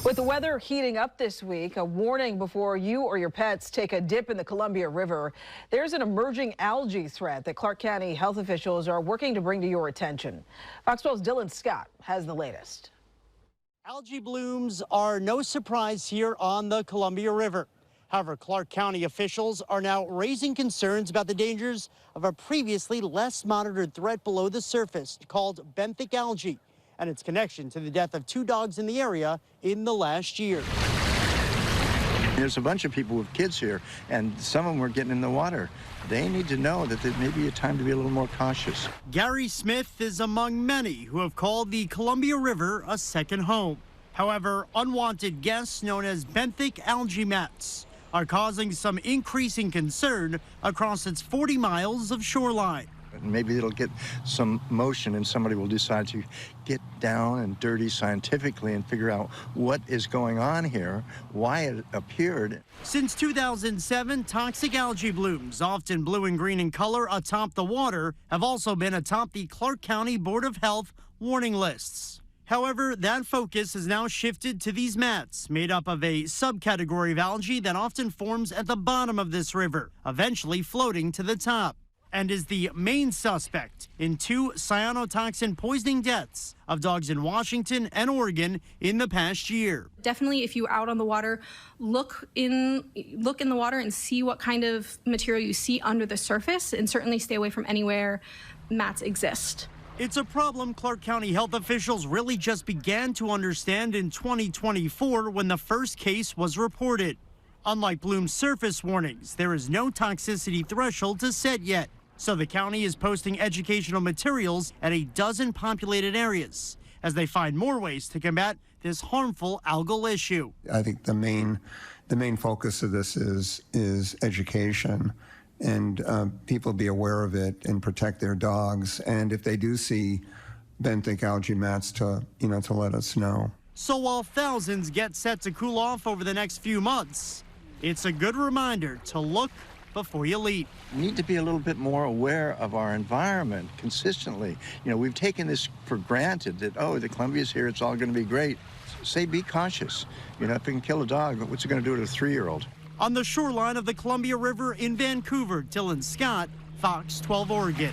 With the weather heating up this week, a warning before you or your pets take a dip in the Columbia River. There's an emerging algae threat that Clark County health officials are working to bring to your attention. Fox 12's Dylan Scott has the latest. Algae blooms are no surprise here on the Columbia River. However, Clark County officials are now raising concerns about the dangers of a previously less monitored threat below the surface called benthic algae and its connection to the death of 2 dogs in the area in the last year. There's a bunch of people with kids here, and some of them are getting in the water. They need to know that there may be a time to be a little more cautious. Gary Smith is among many who have called the Columbia River a second home. However, unwanted guests known as benthic algae mats are causing some increasing concern across its 40 miles of shoreline. Maybe it'll get some motion and somebody will decide to get down and dirty scientifically and figure out what is going on here, why it appeared. Since 2007, toxic algae blooms, often blue and green in color atop the water, have also been atop the Clark County Board of Health warning lists. However, that focus has now shifted to these mats, made up of a subcategory of algae that often forms at the bottom of this river, eventually floating to the top, and is the main suspect in 2 cyanotoxin poisoning deaths of dogs in Washington and Oregon in the past year. Definitely, if you're out on the water, look in the water and see what kind of material you see under the surface, and certainly stay away from anywhere mats exist. It's a problem Clark County health officials really just began to understand in 2024 when the first case was reported. Unlike bloom surface warnings, there is no toxicity threshold to set yet. So the county is posting educational materials at a dozen populated areas as they find more ways to combat this harmful algal issue. I think the main focus of this is education, and people be aware of it and protect their dogs. And if they do see benthic algae mats, to let us know. So while thousands get set to cool off over the next few months, it's a good reminder to look before you leap. We need to be a little bit more aware of our environment consistently. We've taken this for granted that, oh, the Columbia's here, it's all going to be great. Say be cautious. If it can kill a dog, what's it going to do to a 3-year-old? On the shoreline of the Columbia River in Vancouver, Dylan Scott, Fox 12 Oregon.